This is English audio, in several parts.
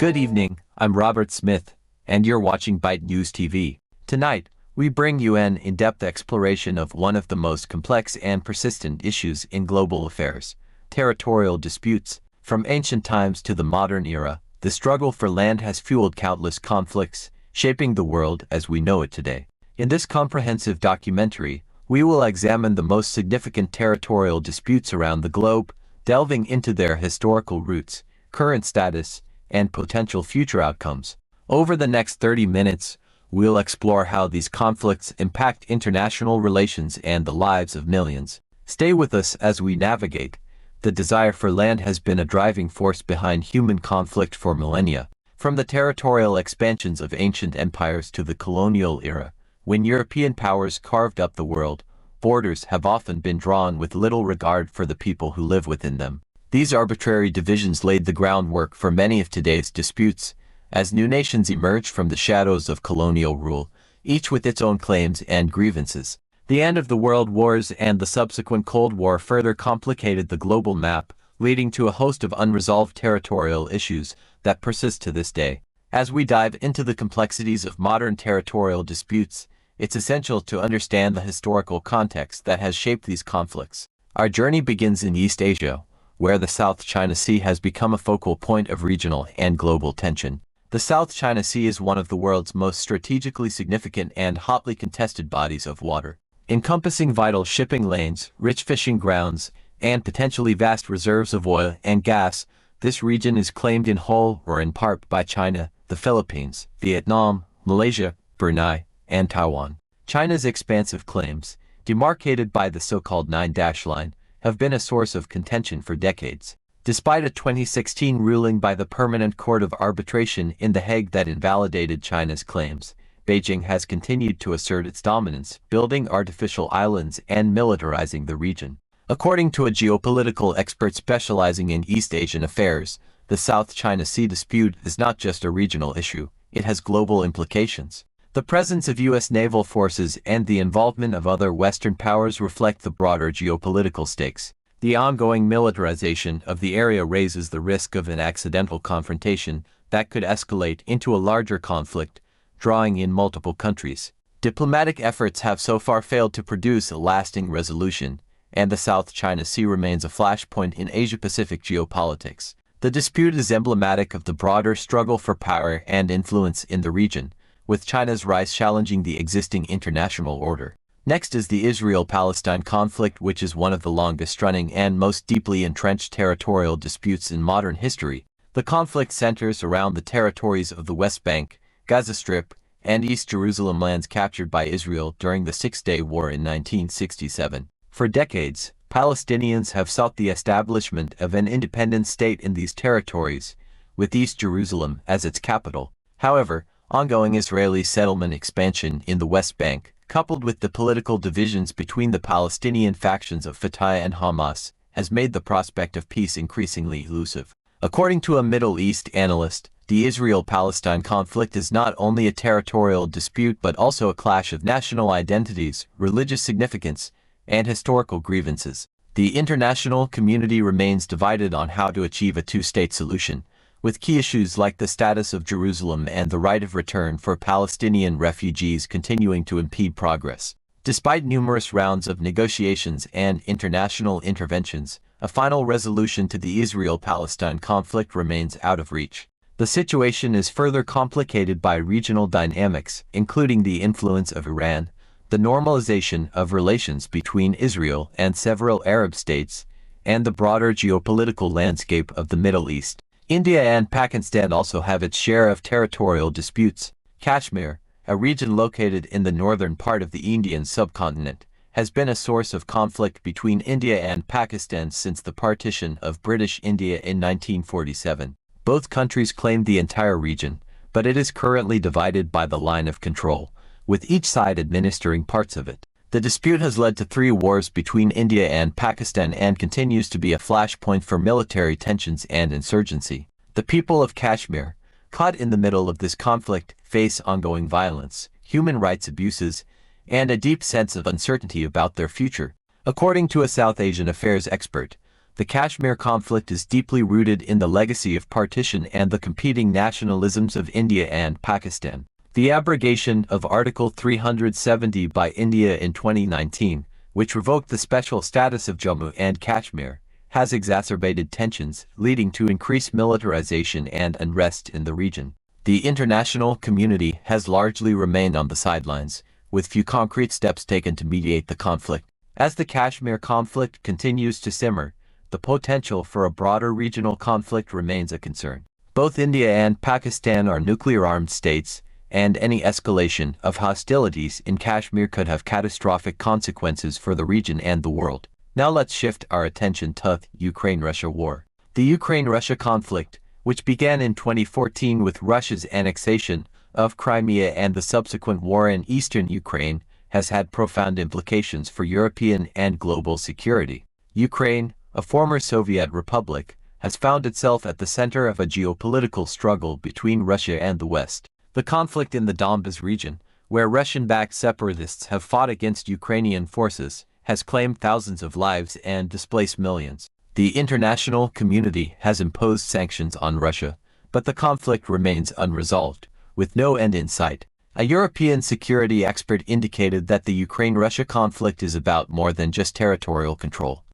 Good evening, I'm Robert Smith, and you're watching Byte News TV. Tonight, we bring you an in-depth exploration of one of the most complex and persistent issues in global affairs, territorial disputes. From ancient times to the modern era, the struggle for land has fueled countless conflicts, shaping the world as we know it today. In this comprehensive documentary, we will examine the most significant territorial disputes around the globe, delving into their historical roots, current status, and potential future outcomes. Over the next 30 minutes, we'll explore how these conflicts impact international relations and the lives of millions. Stay with us as we navigate. The desire for land has been a driving force behind human conflict for millennia. From the territorial expansions of ancient empires to the colonial era, when European powers carved up the world, borders have often been drawn with little regard for the people who live within them. These arbitrary divisions laid the groundwork for many of today's disputes, as new nations emerged from the shadows of colonial rule, each with its own claims and grievances. The end of the World Wars and the subsequent Cold War further complicated the global map, leading to a host of unresolved territorial issues that persist to this day. As we dive into the complexities of modern territorial disputes, it's essential to understand the historical context that has shaped these conflicts. Our journey begins in East Asia, where the South China Sea has become a focal point of regional and global tension. The South China Sea is one of the world's most strategically significant and hotly contested bodies of water. Encompassing vital shipping lanes, rich fishing grounds, and potentially vast reserves of oil and gas, this region is claimed in whole or in part by China, the Philippines, Vietnam, Malaysia, Brunei, and Taiwan. China's expansive claims, demarcated by the so-called Nine-Dash Line, have been a source of contention for decades. Despite a 2016 ruling by the Permanent Court of Arbitration in The Hague that invalidated China's claims, Beijing has continued to assert its dominance, building artificial islands and militarizing the region. According to a geopolitical expert specializing in East Asian affairs, the South China Sea dispute is not just a regional issue, it has global implications. The presence of U.S. naval forces and the involvement of other Western powers reflect the broader geopolitical stakes. The ongoing militarization of the area raises the risk of an accidental confrontation that could escalate into a larger conflict, drawing in multiple countries. Diplomatic efforts have so far failed to produce a lasting resolution, and the South China Sea remains a flashpoint in Asia-Pacific geopolitics. The dispute is emblematic of the broader struggle for power and influence in the region, with China's rise challenging the existing international order. Next is the Israel-Palestine conflict, which is one of the longest-running and most deeply entrenched territorial disputes in modern history. The conflict centers around the territories of the West Bank, Gaza Strip, and East Jerusalem, lands captured by Israel during the Six-Day War in 1967. For decades, Palestinians have sought the establishment of an independent state in these territories, with East Jerusalem as its capital. However, ongoing Israeli settlement expansion in the West Bank, coupled with the political divisions between the Palestinian factions of Fatah and Hamas, has made the prospect of peace increasingly elusive. According to a Middle East analyst, the Israel-Palestine conflict is not only a territorial dispute but also a clash of national identities, religious significance, and historical grievances. The international community remains divided on how to achieve a two-state solution, with key issues like the status of Jerusalem and the right of return for Palestinian refugees continuing to impede progress. Despite numerous rounds of negotiations and international interventions, a final resolution to the Israel-Palestine conflict remains out of reach. The situation is further complicated by regional dynamics, including the influence of Iran, the normalization of relations between Israel and several Arab states, and the broader geopolitical landscape of the Middle East. India and Pakistan also have its share of territorial disputes. Kashmir, a region located in the northern part of the Indian subcontinent, has been a source of conflict between India and Pakistan since the partition of British India in 1947. Both countries claim the entire region, but it is currently divided by the line of control, with each side administering parts of it. The dispute has led to 3 wars between India and Pakistan and continues to be a flashpoint for military tensions and insurgency. The people of Kashmir, caught in the middle of this conflict, face ongoing violence, human rights abuses, and a deep sense of uncertainty about their future. According to a South Asian affairs expert, The Kashmir conflict is deeply rooted in the legacy of partition and the competing nationalisms of India and Pakistan. The abrogation of Article 370 by India in 2019, which revoked the special status of Jammu and Kashmir, has exacerbated tensions, leading to increased militarization and unrest in the region. The international community has largely remained on the sidelines, with few concrete steps taken to mediate the conflict. As the Kashmir conflict continues to simmer, the potential for a broader regional conflict remains a concern. Both India and Pakistan are nuclear-armed states, and any escalation of hostilities in Kashmir could have catastrophic consequences for the region and the world. Now let's shift our attention to the Ukraine-Russia war. The Ukraine-Russia conflict, which began in 2014 with Russia's annexation of Crimea and the subsequent war in eastern Ukraine, has had profound implications for European and global security. Ukraine, a former Soviet republic, has found itself at the center of a geopolitical struggle between Russia and the West. The conflict in the Donbas region, where Russian-backed separatists have fought against Ukrainian forces, has claimed thousands of lives and displaced millions. The international community has imposed sanctions on Russia, but the conflict remains unresolved, with no end in sight. A European security expert indicated that the Ukraine-Russia conflict is about more than just territorial control.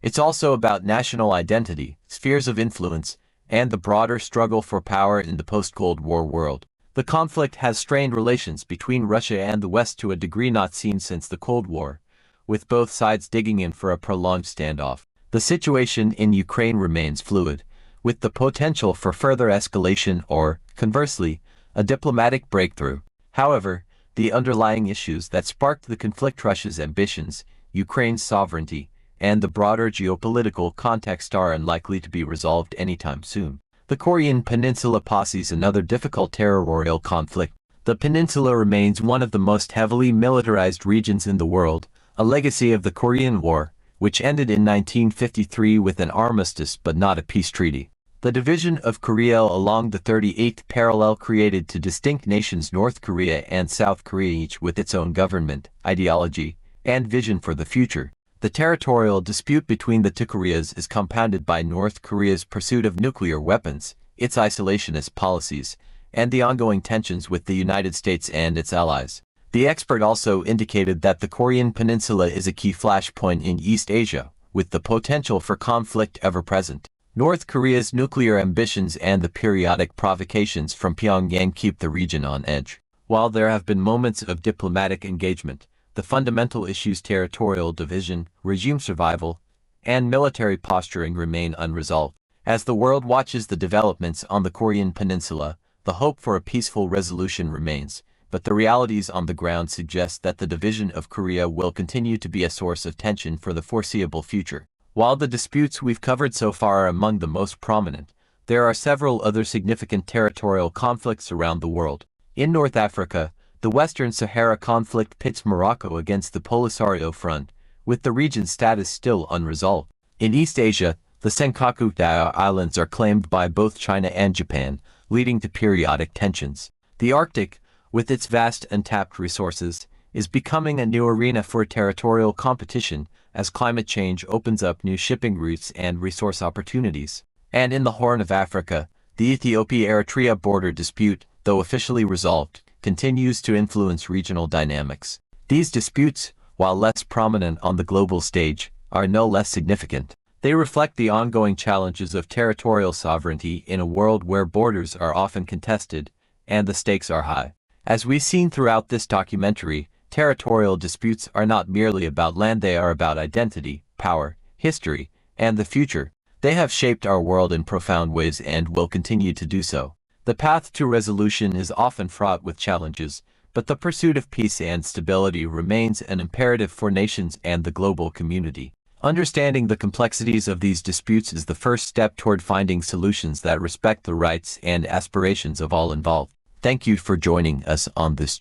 It's also about national identity, spheres of influence, and the broader struggle for power in the post-Cold War world. The conflict has strained relations between Russia and the West to a degree not seen since the Cold War, with both sides digging in for a prolonged standoff. The situation in Ukraine remains fluid, with the potential for further escalation or, conversely, a diplomatic breakthrough. However, the underlying issues that sparked the conflict, Russia's ambitions, Ukraine's sovereignty, and the broader geopolitical context, are unlikely to be resolved anytime soon. The Korean Peninsula poses another difficult territorial conflict. The peninsula remains one of the most heavily militarized regions in the world, a legacy of the Korean War, which ended in 1953 with an armistice but not a peace treaty. The division of Korea along the 38th parallel created two distinct nations, North Korea and South Korea, each with its own government, ideology, and vision for the future. The territorial dispute between the two Koreas is compounded by North Korea's pursuit of nuclear weapons, its isolationist policies, and the ongoing tensions with the United States and its allies. The expert also indicated that the Korean Peninsula is a key flashpoint in East Asia, with the potential for conflict ever present. North Korea's nuclear ambitions and the periodic provocations from Pyongyang keep the region on edge. While there have been moments of diplomatic engagement, the fundamental issues, territorial division, regime survival, and military posturing, remain unresolved. As the world watches the developments on the Korean Peninsula, the hope for a peaceful resolution remains, but the realities on the ground suggest that the division of Korea will continue to be a source of tension for the foreseeable future. While the disputes we've covered so far are among the most prominent, there are several other significant territorial conflicts around the world. In North Africa, the Western Sahara conflict pits Morocco against the Polisario Front, with the region's status still unresolved. In East Asia, the Senkaku Islands are claimed by both China and Japan, leading to periodic tensions. The Arctic, with its vast untapped resources, is becoming a new arena for territorial competition as climate change opens up new shipping routes and resource opportunities. And in the Horn of Africa, the Ethiopia-Eritrea border dispute, though officially resolved, continues to influence regional dynamics. These disputes, while less prominent on the global stage, are no less significant. They reflect the ongoing challenges of territorial sovereignty in a world where borders are often contested and the stakes are high. As we've seen throughout this documentary, territorial disputes are not merely about land, they are about identity, power, history, and the future. They have shaped our world in profound ways and will continue to do so. The path to resolution is often fraught with challenges, but the pursuit of peace and stability remains an imperative for nations and the global community. Understanding the complexities of these disputes is the first step toward finding solutions that respect the rights and aspirations of all involved. Thank you for joining us on this